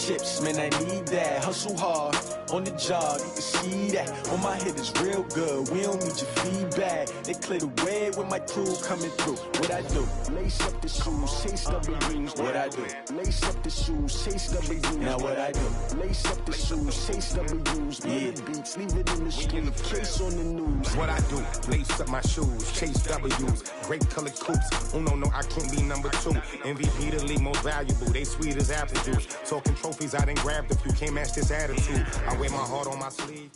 chips, man, I need that. Hustle hard on the job, you can see that. On my head is real good, we don't need your feedback. They clear the way with my crew coming through. What I do? Lace up the shoes, chase W's. What I do? Lace up the shoes, chase W's. Now what I do? Lace up the shoes, chase W's. Yeah, beats, leave it in the street, case on the news. What I do? Lace up my shoes, chase W's. Great colored coops. Oh no, I can't be number 2. MVP the league most valuable. They sweet as apple juice. Talking trophies, I done grabbed a few. Can't match this attitude. I wear my heart on my sleeve.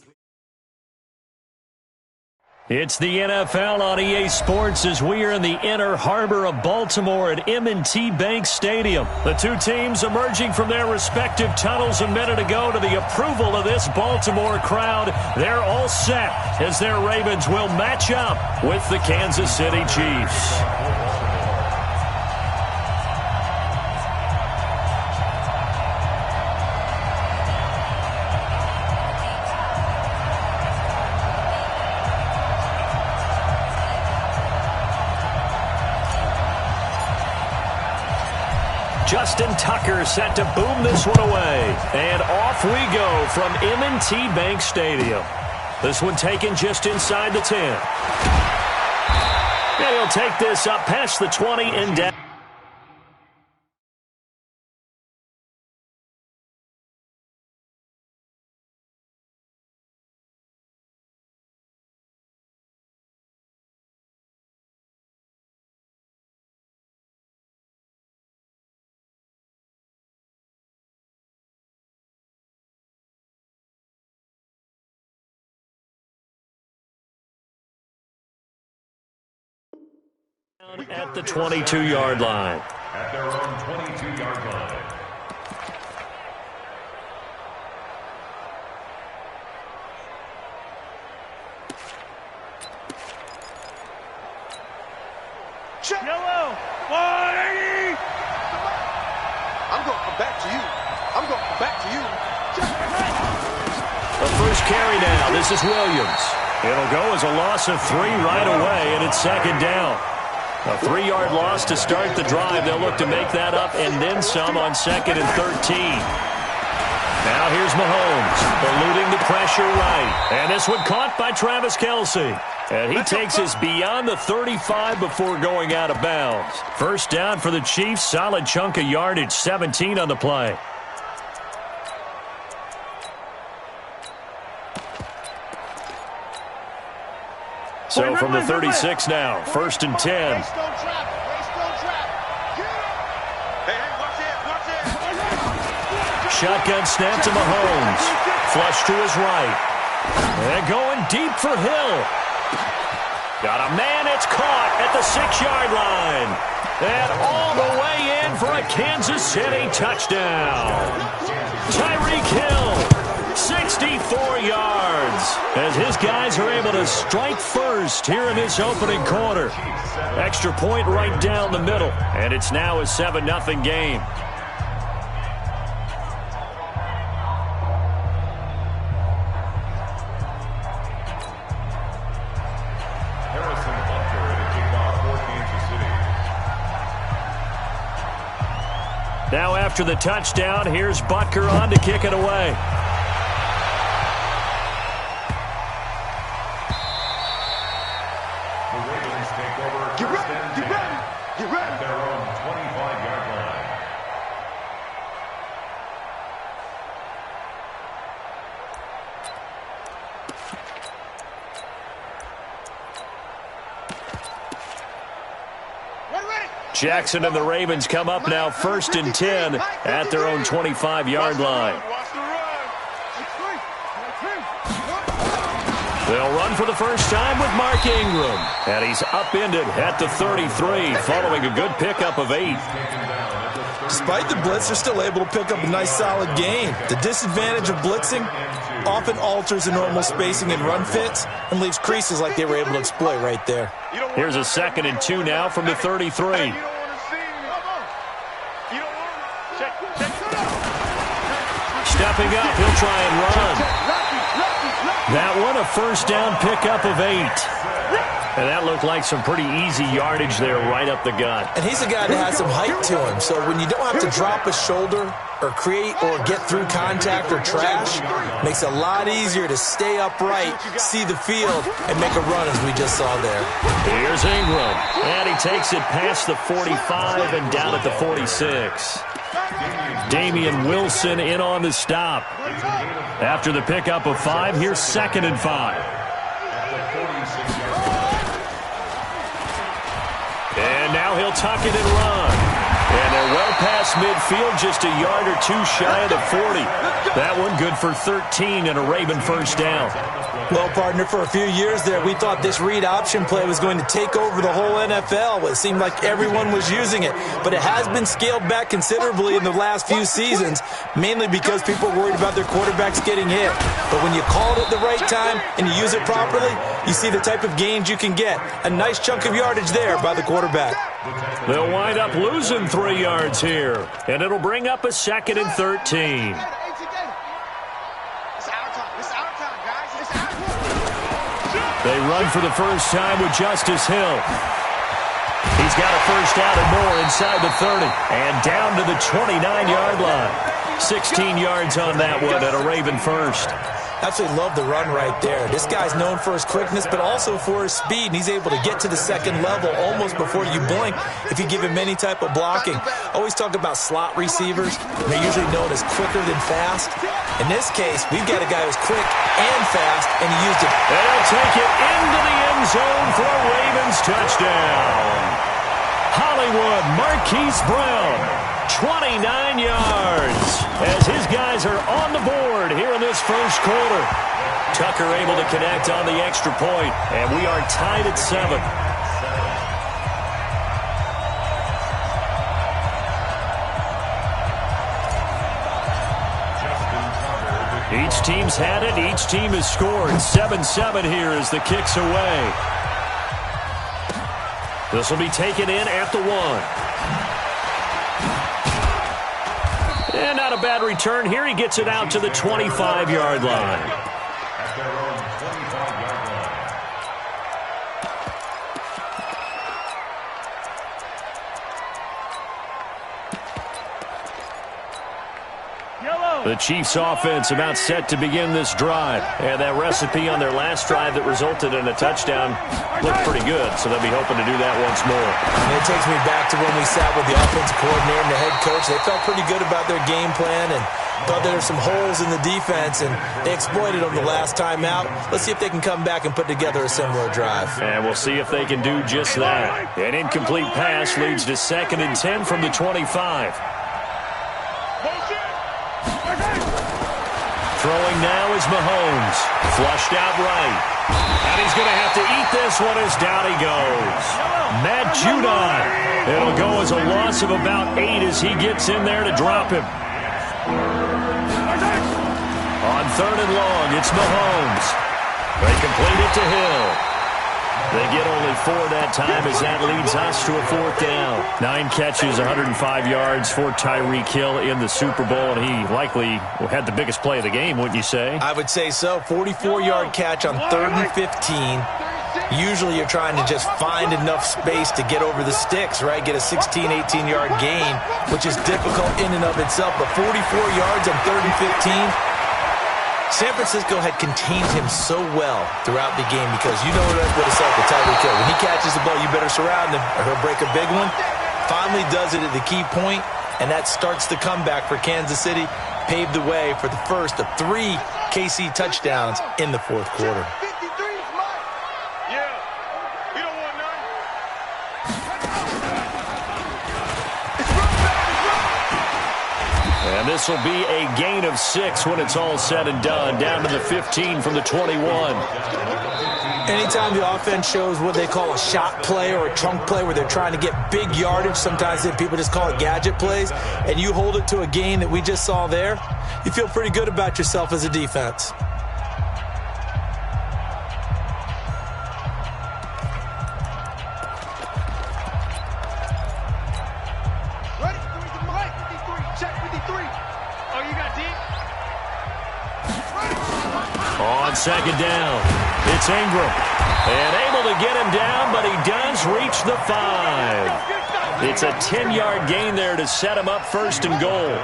It's the NFL on EA Sports as we are in the inner harbor of Baltimore at M&T Bank Stadium. The two teams emerging from their respective tunnels a minute ago to the approval of this Baltimore crowd. They're all set as their Ravens will match up with the Kansas City Chiefs. Justin Tucker set to boom this one away. And off we go from M&T Bank Stadium. This one taken just inside the 10. And he'll take this up past the 20 and down. At the 22-yard line. At their own 22-yard line. Yellow! 180! I'm going to come back to you. I'm going to come back to you. The first carry now. This is Williams. It'll go as a loss of 3 right away, and it's second down. A 3-yard loss to start the drive. They'll look to make that up and then some on 2nd and 13. Now here's Mahomes, eluding the pressure right. And this one caught by Travis Kelce. And he takes us beyond the 35 before going out of bounds. First down for the Chiefs. Solid chunk of yardage, 17 on the play. So from the 36 now, 1st and 10. Shotgun snap to Mahomes. Flush to his right. And going deep for Hill. Got a man, it's caught at the 6-yard line. And all the way in for a Kansas City touchdown. Tyreek Hill. 64 yards as his guys are able to strike first here in this opening quarter. Extra point right down the middle, and it's now a 7-0 game. Now after the touchdown, here's Butker on to kick it away. Jackson and the Ravens come up now 1st and 10 at their own 25-yard line. They'll run for the first time with Mark Ingram. And he's upended at the 33 following a good pickup of 8. Despite the blitz, they're still able to pick up a nice solid gain. The disadvantage of blitzing often alters the normal spacing and run fits and leaves creases like they were able to exploit right there. Here's a 2nd and 2 now from the 33. Stepping up, he'll try and run. That one, a first down pickup of 8. And that looked like some pretty easy yardage there right up the gut. And he's a guy that has some height to him, so when you don't have to drop a shoulder or create or get through contact or trash, makes it a lot easier to stay upright, see the field, and make a run as we just saw there. Here's Ingram, and he takes it past the 45 and down at the 46. Damian Wilson in on the stop. After the pickup of 5, here's 2nd and 5. And now he'll tuck it and run. And they're well past midfield, just a yard or two shy of the 40. That one good for 13 and a Raven first down. Well, partner, for a few years there, we thought this read option play was going to take over the whole NFL. It seemed like everyone was using it, but it has been scaled back considerably in the last few seasons, mainly because people are worried about their quarterbacks getting hit. But when you call it at the right time and you use it properly, you see the type of gains you can get. A nice chunk of yardage there by the quarterback. They'll wind up losing 3 yards here, and it'll bring up a 2nd and 13. They run for the first time with Justice Hill. He's got a first down and more inside the 30 and down to the 29-yard line. 16 yards on that one at a Raven first. Absolutely love the run right there. This guy's known for his quickness, but also for his speed, and he's able to get to the second level almost before you blink if you give him any type of blocking. Always talk about slot receivers. They're usually known as quicker than fast. In this case, we've got a guy who's quick and fast, and he used it. They'll take it into the end zone for a Ravens touchdown. Hollywood Marquise Brown, 29 yards, as his guys are on the board here in this first quarter. Tucker able to connect on the extra point, and we are tied at 7. Each team's had it. Each team has scored. 7-7 here as the kick's away. This will be taken in at the 1. And not a bad return here. He gets it out to the 25-yard line. At their own 25-yard line. The Chiefs offense about set to begin this drive. And that recipe on their last drive that resulted in a touchdown looked pretty good, so they'll be hoping to do that once more. And it takes me back to when we sat with the offensive coordinator and the head coach. They felt pretty good about their game plan and thought there were some holes in the defense, and they exploited them the last time out. Let's see if they can come back and put together a similar drive. And we'll see if they can do just that. An incomplete pass leads to 2nd and 10 from the 25. Throwing now is Mahomes. Flushed out right. And he's going to have to eat this one as down he goes. Matt Judon. It'll go as a loss of about 8 as he gets in there to drop him. On 3rd and long, it's Mahomes. They complete it to Hill. They get only 4 that time as that leads us to a 4th down. 9 catches, 105 yards for Tyreek Hill in the Super Bowl, and he likely had the biggest play of the game, wouldn't you say? I would say so. 44-yard catch on 3rd and 15. Usually you're trying to just find enough space to get over the sticks, right? Get a 16, 18-yard gain, which is difficult in and of itself. But 44 yards on 3rd and 15. San Francisco had contained him so well throughout the game because you know what it's like with Tyreek Hill. When he catches the ball, you better surround him or he'll break a big one. Finally does it at the key point, and that starts the comeback for Kansas City. Paved the way for the first of 3 KC touchdowns in the 4th quarter. And this will be a gain of 6 when it's all said and done, down to the 15 from the 21. Anytime the offense shows what they call a shot play or a chunk play where they're trying to get big yardage, sometimes people just call it gadget plays, and you hold it to a gain that we just saw there, you feel pretty good about yourself as a defense. On 2nd down, it's Ingram. And able to get him down, but he does reach the 5. It's a 10-yard gain there to set him up first and goal.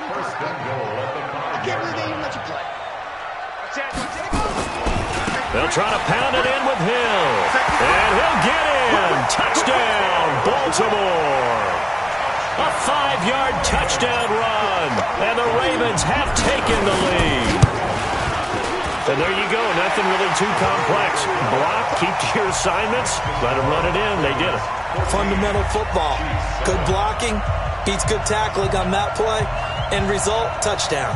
First and goal at the 5-yard line. They'll try to pound it in with Hill. And he'll get in. Touchdown, Baltimore. A 5-yard touchdown run. And the Ravens have taken the lead. And there you go. Nothing really too complex. Block, keep to your assignments, let them run it in. They did it. Fundamental football. Good blocking, beats good tackling on that play. End result, touchdown.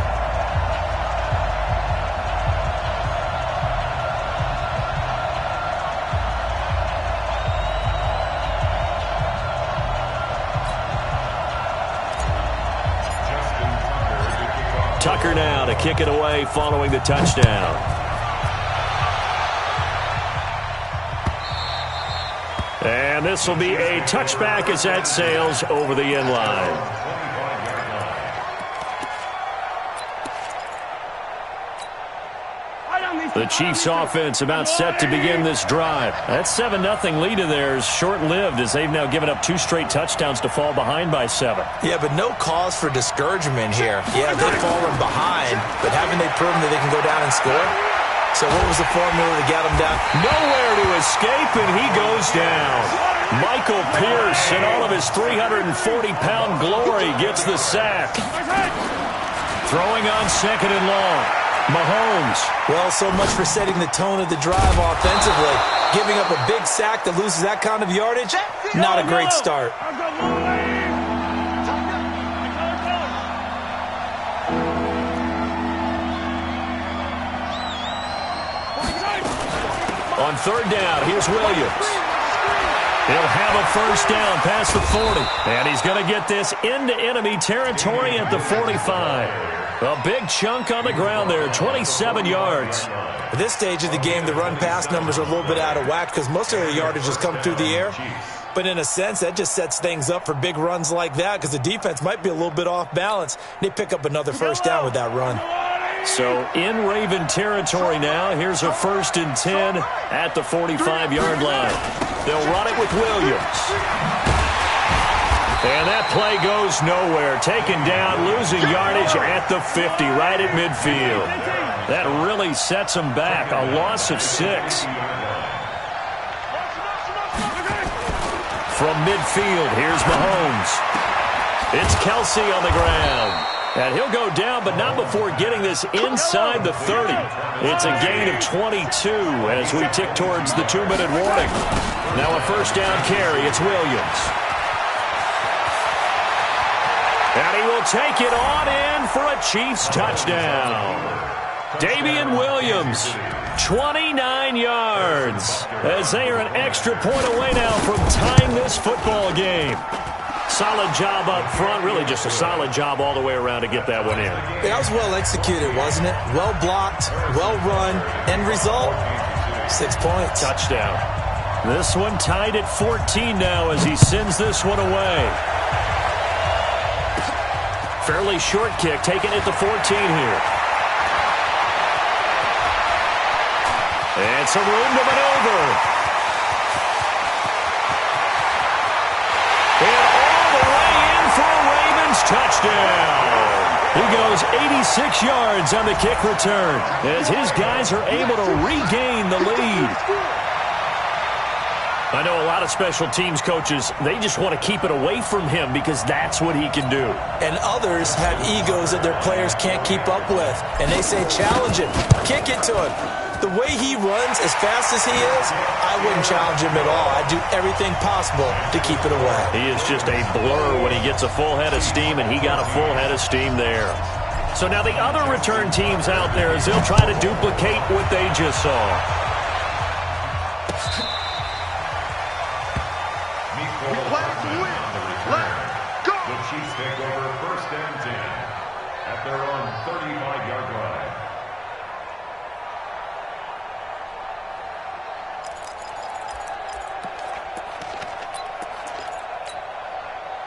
Tucker now to kick it away following the touchdown. And this will be a touchback as that sails over the end line. The Chiefs' offense about set to begin this drive. That 7-0 lead of theirs short-lived as they've now given up 2 straight touchdowns to fall behind by 7. Yeah, but no cause for discouragement here. Yeah, they've fallen behind, but haven't they proven that they can go down and score? So what was the formula to get them down? Nowhere to escape, and he goes down. Michael Pierce, in all of his 340-pound glory, gets the sack. Throwing on second and long. Mahomes. Well, so much for setting the tone of the drive offensively. Giving up a big sack that loses that kind of yardage, not a great start. On third down, here's Williams. He'll have a first down past the 40. And he's going to get this into enemy territory at the 45. A big chunk on the ground there, 27 yards. At this stage of the game, the run-pass numbers are a little bit out of whack because most of their yardage has come through the air. But in a sense, that just sets things up for big runs like that because the defense might be a little bit off balance. They pick up another first down with that run. So in Raven territory now, here's a 1st and 10 at the 45-yard line. They'll run it with Williams. And that play goes nowhere. Taken down, losing yardage at the 50, right at midfield. That really sets them back. A loss of 6. From midfield, here's Mahomes. It's Kelsey on the ground. And he'll go down, but not before getting this inside the 30. It's a gain of 22 as we tick towards the 2-minute warning. Now a first down carry. It's Williams. And he will take it on in for a Chiefs touchdown. Damian Williams, 29 yards, as they are an extra point away now from tying this football game. Solid job up front, really just a solid job all the way around to get that one in. That was well executed, wasn't it? Well blocked, well run, end result, 6 points. Touchdown. This one tied at 14 now as he sends this one away. Fairly short kick, taken at the 14 here. And some room to maneuver. And all the way in for a Ravens touchdown. He goes 86 yards on the kick return as his guys are able to regain the lead. I know a lot of special teams coaches, they just want to keep it away from him because that's what he can do. And others have egos that their players can't keep up with. And they say, challenge it, kick it to him. The way he runs as fast as he is, I wouldn't challenge him at all. I'd do everything possible to keep it away. He is just a blur when he gets a full head of steam, and he got a full head of steam there. So now the other return teams out there as they'll try to duplicate what they just saw. The Chiefs take over 1st and 10 at their own 35-yard line.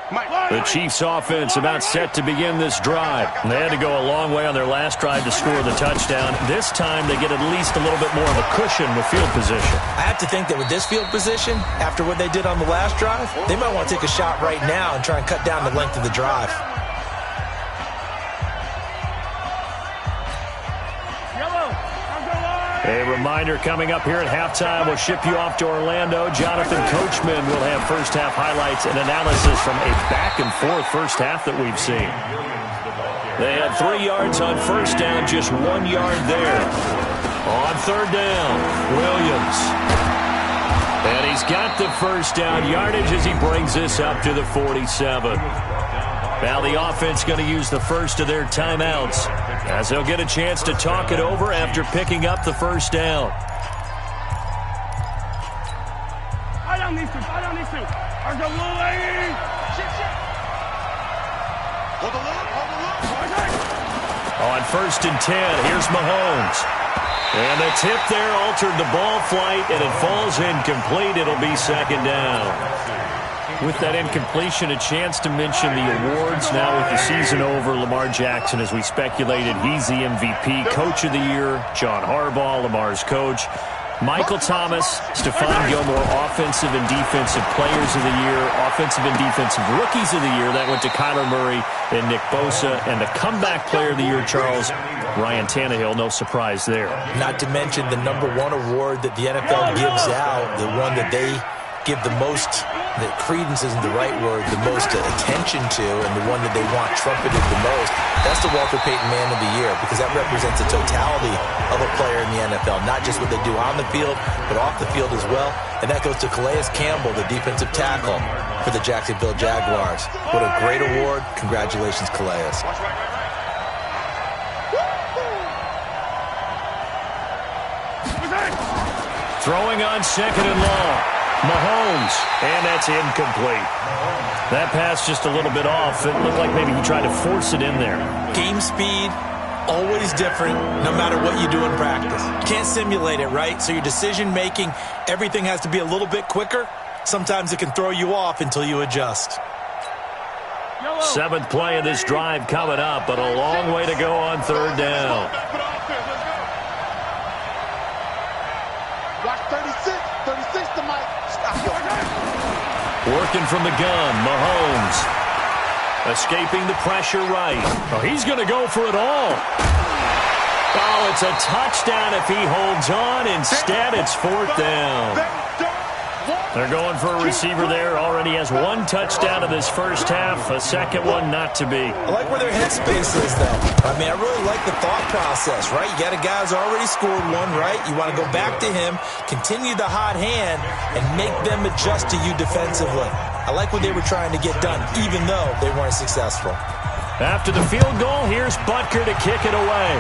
The Chiefs offense about set to begin this drive. They had to go a long way on their last drive to score the touchdown. This time they get at least a little bit more of a cushion with field position. I have to think that with this field position, after what they did on the last drive, they might want to take a shot right now and try and cut down the length of the drive. A reminder coming up here at halftime. We'll ship you off to Orlando. Jonathan Coachman will have first-half highlights and analysis from a back-and-forth first half that we've seen. They had 3 yards on first down, just 1 yard there. On third down, Williams. And he's got the first down yardage as he brings this up to the 47. Now the offense going to use the first of their timeouts as they'll get a chance to talk it over after picking up the first down. I don't need to. There's a little lady. Hold the look. On first and 10, here's Mahomes. And the tip there altered the ball flight, and it falls incomplete. It'll be second down. With that incompletion, a chance to mention the awards. Now with the season over, Lamar Jackson, as we speculated, he's the MVP, Coach of the Year. John Harbaugh, Lamar's coach. Michael Thomas, Stephon Gilmore, Offensive and Defensive Players of the Year, Offensive and Defensive Rookies of the Year. That went to Kyler Murray and Nick Bosa. And the Comeback Player of the Year, Charles, Ryan Tannehill. No surprise there. Not to mention the #1 award that the NFL gives out, the one that they give the most, that credence isn't the right word, the most attention to, and the one that they want trumpeted the most. That's the Walter Payton Man of the Year, because that represents the totality of a player in the NFL, not just what they do on the field, but off the field as well. And that goes to Calais Campbell, the defensive tackle for the Jacksonville Jaguars. What a great award. Congratulations, Calais. Throwing on second and long. Mahomes, and that's incomplete. That pass just a little bit off. It looked like maybe he tried to force it in there. Game speed, always different, no matter what you do in practice. You can't simulate it, right? So your decision-making, everything has to be a little bit quicker. Sometimes it can throw you off until you adjust. 7th play of this drive coming up, but a long way to go on third down. Watch 36 to Mike. Working from the gun, Mahomes. Escaping the pressure right. Oh, he's going to go for it all. Oh, it's a touchdown if he holds on. Instead, it's 4th down. They're going for a receiver there. Already has 1 touchdown in this first half. A second one not to be. I like where their headspace is, though. I mean, I really like the thought process, right? You got a guy who's already scored 1, right? You want to go back to him, continue the hot hand, and make them adjust to you defensively. I like what they were trying to get done, even though they weren't successful. After the field goal, here's Butker to kick it away.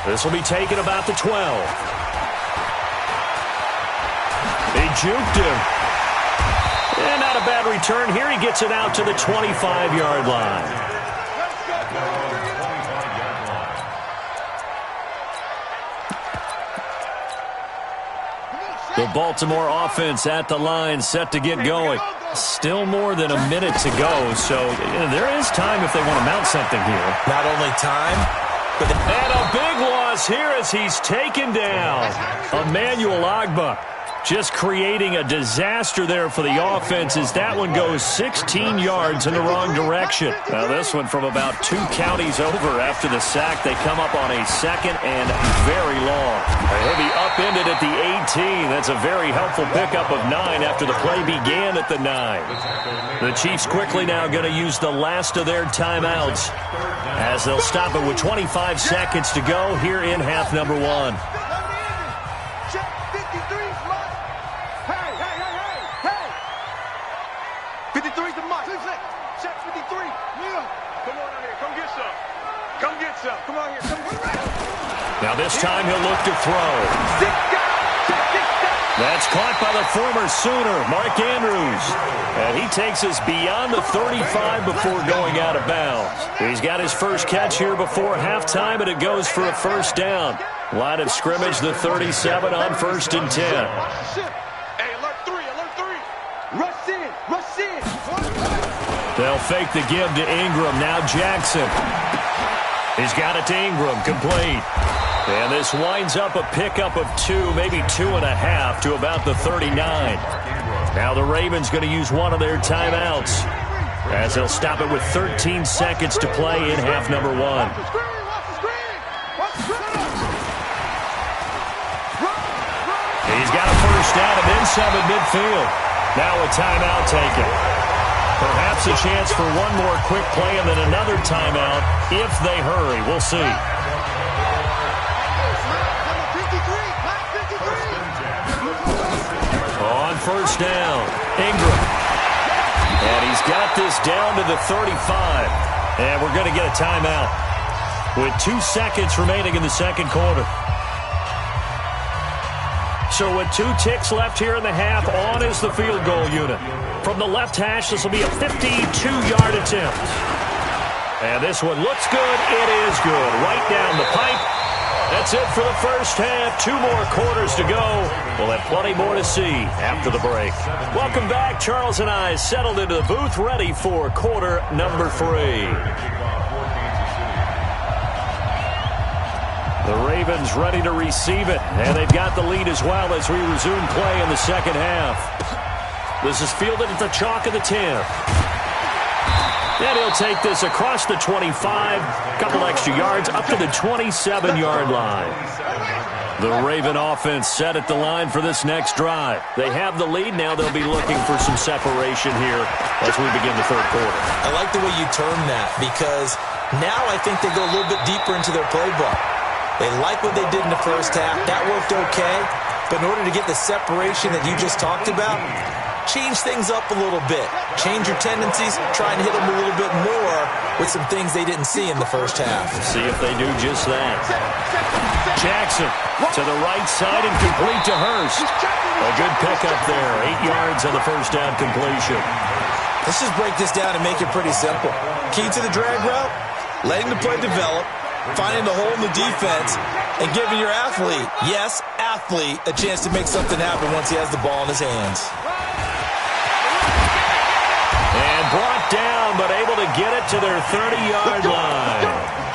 This will be taken about the 12. He juked him. And not a bad return here. He gets it out to the 25-yard line. The Baltimore offense at the line, set to get going. Still more than a minute to go, so there is time if they want to mount something here. Not only time, but... And a big loss here as he's taken down. Emmanuel Ogbah. Just creating a disaster there for the offense as that one goes 16 yards in the wrong direction. Now this one from about 2 counties over after the sack. They come up on a second and very long. He'll be upended at the 18. That's a very helpful pickup of 9 after the play began at the 9. The Chiefs quickly now going to use the last of their timeouts as they'll stop it with 25 seconds to go here in half number 1. 53's the mic. Check 53. Yeah. Come on out here. Come get some. Come get some. Come on here. Now this time he'll look to throw. That's caught by the former Sooner, Mark Andrews. And he takes us beyond the 35 before going out of bounds. He's got his first catch here before halftime, and it goes for a first down. Line of scrimmage, the 37 on 1st and 10. Hey, alert 3. Rush in. They'll fake the give to Ingram. Now Jackson. He's got it to Ingram. Complete. And this winds up a pickup of 2, maybe 2.5 to about the 39. Now the Ravens going to use one of their timeouts as they'll stop it with 13 seconds to play in half number 1. He's got a first down and then some at midfield. Now a timeout taken. Perhaps a chance for one more quick play and then another timeout if they hurry. We'll see. On first down, Ingram. And he's got this down to the 35. And we're going to get a timeout with 2 seconds remaining in the second quarter. So with 2 ticks left here in the half, on is the field goal unit. From the left hash, this will be a 52-yard attempt. And this one looks good. It is good. Right down the pipe. That's it for the first half. 2 more quarters to go. We'll have plenty more to see after the break. Welcome back. Charles and I settled into the booth, ready for quarter number 3. The Ravens ready to receive it, and they've got the lead as well as we resume play in the second half. This is fielded at the chalk of the 10. And he'll take this across the 25, couple extra yards, up to the 27-yard line. The Raven offense set at the line for this next drive. They have the lead. Now they'll be looking for some separation here as we begin the third quarter. I like the way you term that because now I think they go a little bit deeper into their playbook. They like what they did in the first half. That worked okay. But in order to get the separation that you just talked about, change things up a little bit. Change your tendencies. Try and hit them a little bit more with some things they didn't see in the first half. See if they do just that. Jackson to the right side and complete to Hurst. A good pickup there. 8 yards on the first down completion. Let's just break this down and make it pretty simple. Key to the drag route, letting the play develop, finding the hole in the defense, and giving your athlete, yes, athlete, a chance to make something happen once he has the ball in his hands. And brought down, but able to get it to their 30-yard line.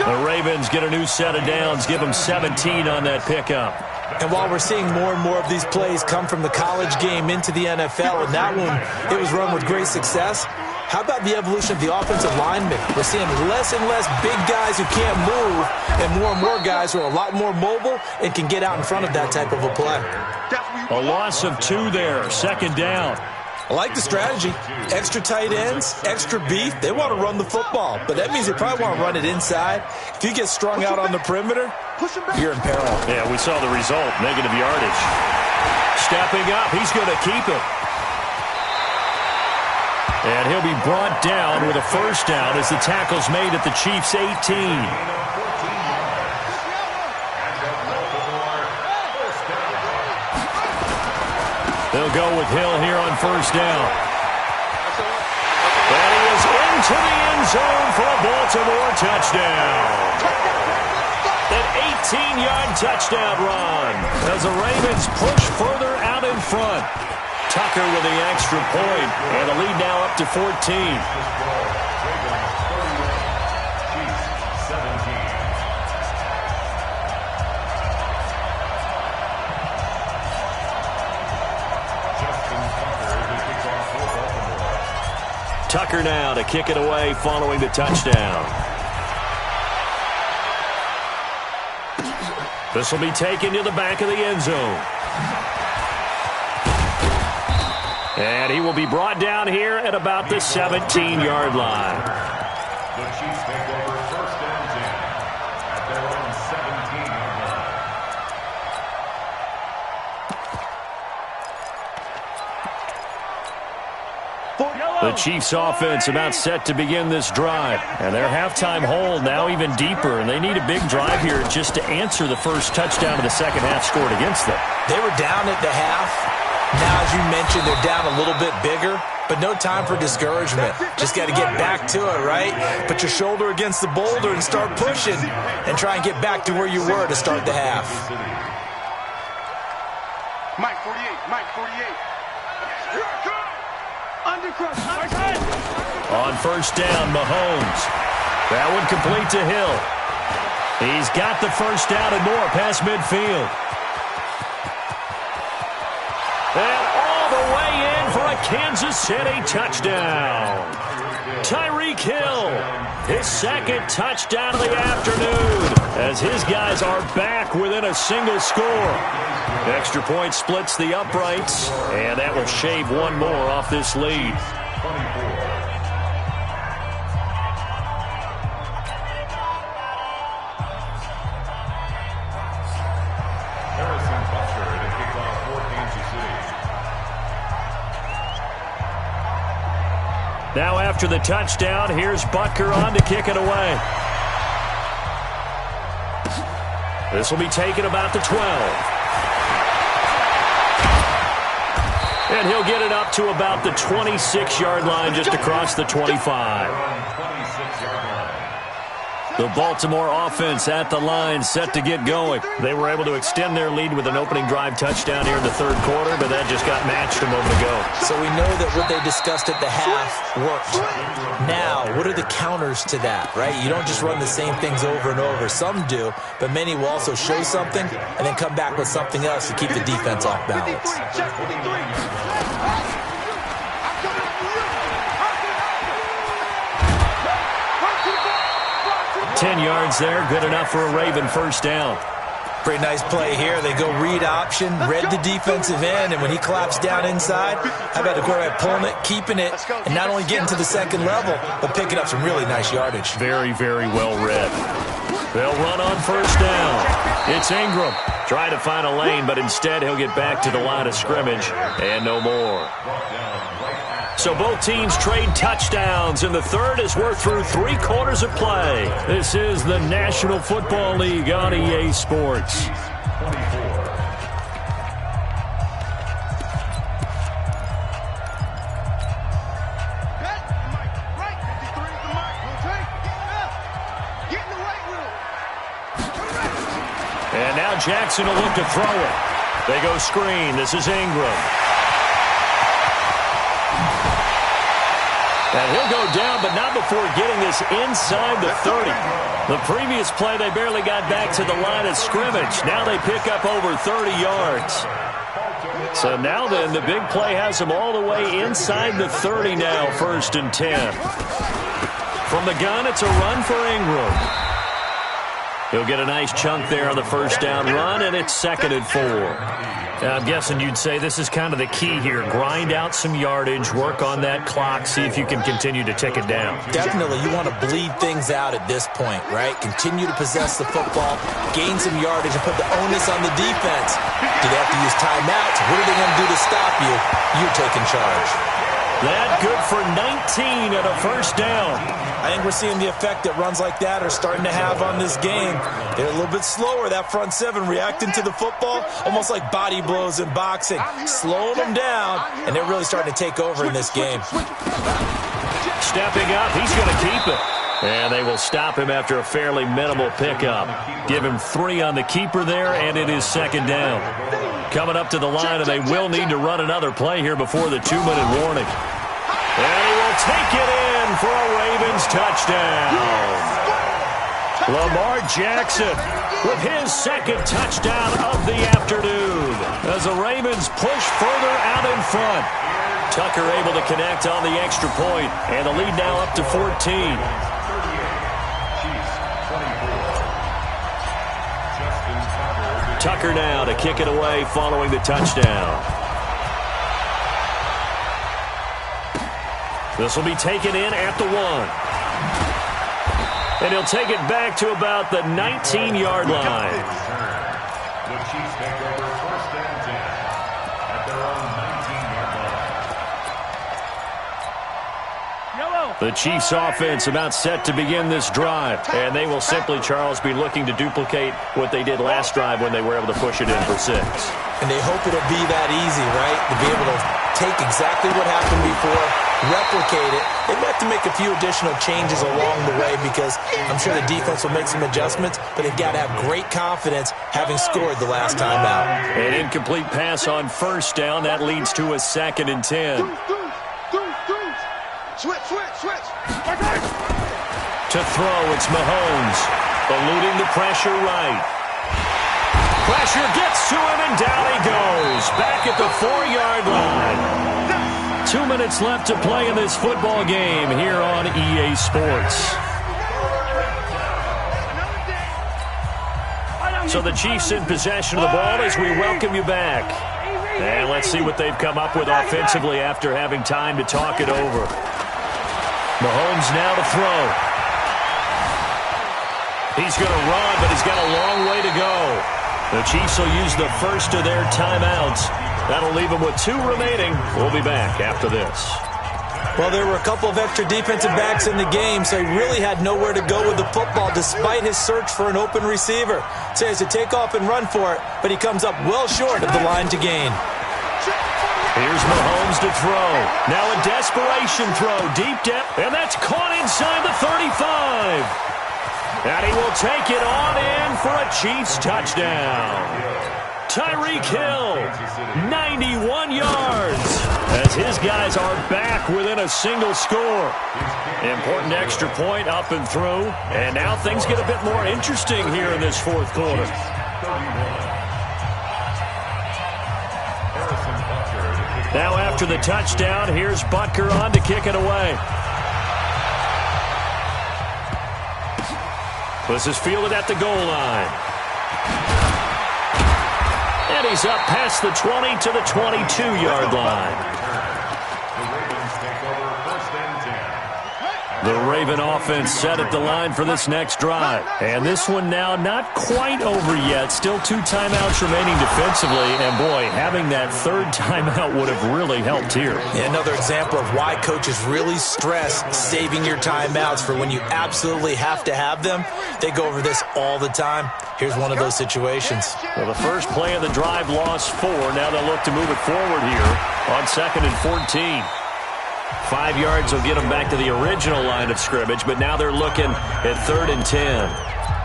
The Ravens get a new set of downs, give them 17 on that pickup. And while we're seeing more and more of these plays come from the college game into the NFL, and that one, it was run with great success, how about the evolution of the offensive linemen? We're seeing less and less big guys who can't move and more guys who are a lot more mobile and can get out in front of that type of a play. A loss of 2 there, second down. I like the strategy. Extra tight ends, extra beef. They want to run the football, but that means they probably want to run it inside. If you get strung out on the perimeter, you're in peril. Yeah, we saw the result, negative yardage. Stepping up, he's going to keep it. And he'll be brought down with a first down as the tackle's made at the Chiefs' 18. They'll go with Hill here on first down. And he is into the end zone for a Baltimore touchdown. An 18-yard touchdown run as the Ravens push further out in front. Tucker with the extra point, and the lead now up to 14. Tucker now to kick it away following the touchdown. This will be taken to the back of the end zone. And he will be brought down here at about the 17-yard line. The Chiefs take over first and 10 at their own 17-yard line. The Chiefs offense about set to begin this drive. And their halftime hold now even deeper. And they need a big drive here just to answer the first touchdown of the second half scored against them. They were down at the half. Now, as you mentioned, they're down a little bit bigger, but no time for discouragement. Just got to get back to it, right? Put your shoulder against the boulder and start pushing and try and get back to where you were to start the half. Mike 48, Mike 48. Here I come. Undercrush. On first down, Mahomes. That one complete to Hill. He's got the first down and more past midfield. And all the way in for a Kansas City touchdown. Tyreek Hill, his second touchdown of the afternoon, as his guys are back within a single score. Extra point splits the uprights, and that will shave one more off this lead. Now after the touchdown, here's Butker on to kick it away. This will be taken about the 12. And he'll get it up to about the 26-yard line, just across the 25. The Baltimore offense at the line, set to get going. They were able to extend their lead with an opening drive touchdown here in the third quarter, but that just got matched a moment ago. So we know that what they discussed at the half worked. Now, what are the counters to that, right? You don't just run the same things over and over. Some do, but many will also show something and then come back with something else to keep the defense off balance. 10 yards there, good enough for a Raven first down. Pretty nice play here. They go read option, read the defensive end, and when he collapsed down inside, how about the quarterback pulling it, keeping it, and not only getting to the second level, but picking up some really nice yardage. Very, very well read. They'll run on first down. It's Ingram. Trying to find a lane, but instead he'll get back to the line of scrimmage, and no more. So both teams trade touchdowns in the third as we're through 3 quarters of play. This is the National Football League on EA Sports. And now Jackson will look to throw it. They go screen. This is Ingram. And he'll go down, but not before getting this inside the 30. The previous play, they barely got back to the line of scrimmage. Now they pick up over 30 yards. So now then, the big play has them all the way inside the 30 now, 1st and 10. From the gun, it's a run for Ingram. He'll get a nice chunk there on the first down run, and it's 2nd and 4. I'm guessing you'd say this is kind of the key here. Grind out some yardage, work on that clock, see if you can continue to tick it down. Definitely, you want to bleed things out at this point, right? Continue to possess the football, gain some yardage, and put the onus on the defense. Do they have to use timeouts? What are they going to do to stop you? You're taking charge. That good for 19 at a first down. I think we're seeing the effect that runs like that are starting to have on this game. They're a little bit slower, that front seven, reacting to the football, almost like body blows in boxing, slowing them down, and they're really starting to take over in this game. Stepping up, he's going to keep it. And they will stop him after a fairly minimal pickup. Give him 3 on the keeper there, and it is 2nd down. Coming up to the line, and they will need to run another play here before the 2-minute warning. And he will take it in for a Ravens touchdown. Lamar Jackson with his 2nd touchdown of the afternoon as the Ravens push further out in front. Tucker able to connect on the extra point, and the lead now up to 14. Tucker now to kick it away following the touchdown. This will be taken in at the 1. And he'll take it back to about the 19-yard line. The Chiefs take over 1st and 10 at their own 19-yard line. The Chiefs offense about set to begin this drive. And they will simply, Charles, be looking to duplicate what they did last drive when they were able to push it in for 6. And they hope it'll be that easy, right? To be able to take exactly what happened before, replicate it. They might have to make a few additional changes along the way because I'm sure the defense will make some adjustments, but they've got to have great confidence having scored the last time out. An incomplete pass on first down. That leads to a 2nd and 10. Switch. To throw, it's Mahomes. Eluding the pressure right. Pressure gets to him, and down he goes. Back at the 4-yard line. 2 minutes left to play in this football game here on EA Sports. So the Chiefs in possession of the ball as we welcome you back. And let's see what they've come up with offensively after having time to talk it over. Mahomes now to throw. He's going to run, but he's got a long way to go. The Chiefs will use the first of their timeouts. That'll leave them with 2 remaining. We'll be back after this. Well, there were a couple of extra defensive backs in the game, so he really had nowhere to go with the football despite his search for an open receiver. So he has to take off and run for it, but he comes up well short of the line to gain. Here's Mahomes to throw. Now a desperation throw, deep depth, and that's caught inside the 35. And he will take it on in for a Chiefs touchdown. Tyreek Hill, 91 yards, as his guys are back within a single score. Important extra point up and through, and now things get a bit more interesting here in this fourth quarter. Now after the touchdown, here's Butker on to kick it away. This is fielded at the goal line. And he's up past the 20 to the 22-yard line. The Raven offense set at the line for this next drive. And this one now not quite over yet. Still 2 timeouts remaining defensively. And, boy, having that third timeout would have really helped here. Yeah, another example of why coaches really stress saving your timeouts for when you absolutely have to have them. They go over this all the time. Here's one of those situations. Well, the first play of the drive lost 4. Now they'll look to move it forward here on 2nd and 14. 5 yards will get them back to the original line of scrimmage, but now they're looking at 3rd and 10.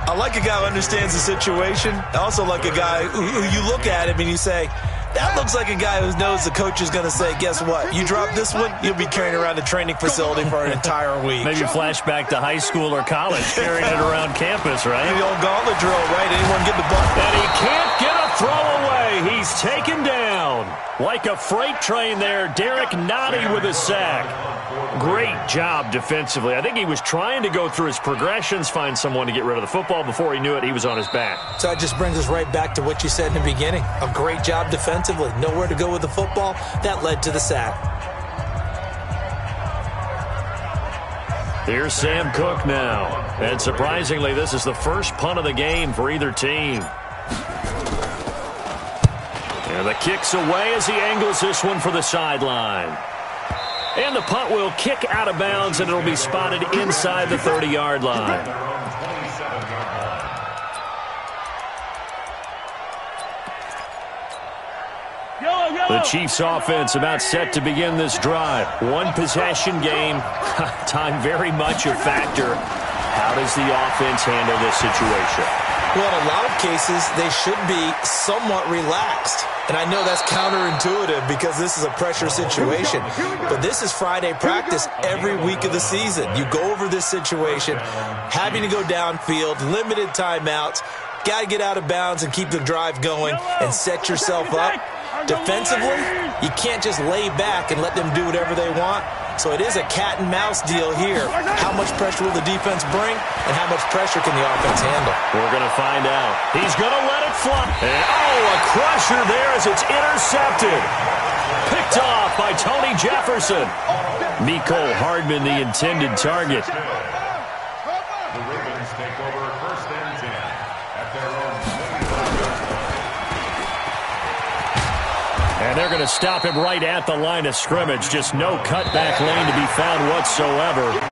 I like a guy who understands the situation. I also like a guy who you look at him and you say, that looks like a guy who knows the coach is going to say, guess what? You drop this one, you'll be carrying around the training facility for an entire week. Maybe flashback to high school or college, carrying it around campus, right? The old gauntlet drill, right? Anyone get the ball? And he can't get a throw away. He's taken down. Like a freight train there, Derek Nottie with a sack. Great job defensively. I think he was trying to go through his progressions, find someone to get rid of the football. Before he knew it, he was on his back. So that just brings us right back to what you said in the beginning. A great job defensively. Nowhere to go with the football. That led to the sack. Here's Sam Cook now. And surprisingly, this is the first punt of the game for either team. And the kick's away as he angles this one for the sideline. And the punt will kick out of bounds, and it'll be spotted inside the 30-yard line. The Chiefs offense about set to begin this drive. One possession game. Time very much a factor. How does the offense handle this situation? Well, in a lot of cases, they should be somewhat relaxed. And I know that's counterintuitive because this is a pressure situation. But this is Friday practice every week of the season. You go over this situation, having to go downfield, limited timeouts, got to get out of bounds and keep the drive going and set yourself up. Defensively, you can't just lay back and let them do whatever they want. So it is a cat and mouse deal here. How much pressure will the defense bring, and how much pressure can the offense handle? We're going to find out. He's going to let it fly. And, a crusher there as it's intercepted. Picked off by Tony Jefferson. Mecole Hardman, the intended target. The Ravens take over 1st and 10 at their own 25-yard line. And they're going to stop him right at the line of scrimmage. Just no cutback lane to be found whatsoever.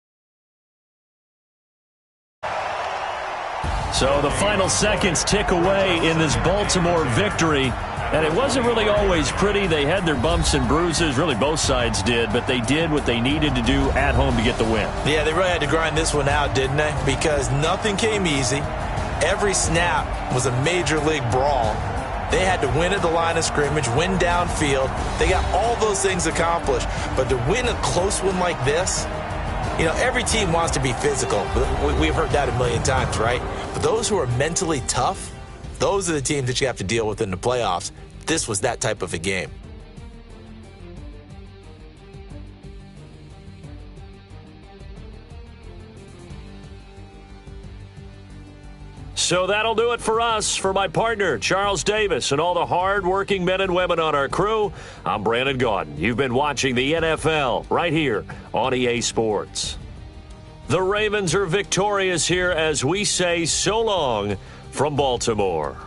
So the final seconds tick away in this Baltimore victory. And it wasn't really always pretty. They had their bumps and bruises. Really, both sides did. But they did what they needed to do at home to get the win. Yeah, they really had to grind this one out, didn't they? Because nothing came easy. Every snap was a major league brawl. They had to win at the line of scrimmage, win downfield. They got all those things accomplished. But to win a close one like this, you know, every team wants to be physical. We've heard that a million times, right? But those who are mentally tough, those are the teams that you have to deal with in the playoffs. This was that type of a game. So that'll do it for us. For my partner, Charles Davis, and all the hard-working men and women on our crew, I'm Brandon Gaudin. You've been watching the NFL right here on EA Sports. The Ravens are victorious here as we say so long from Baltimore.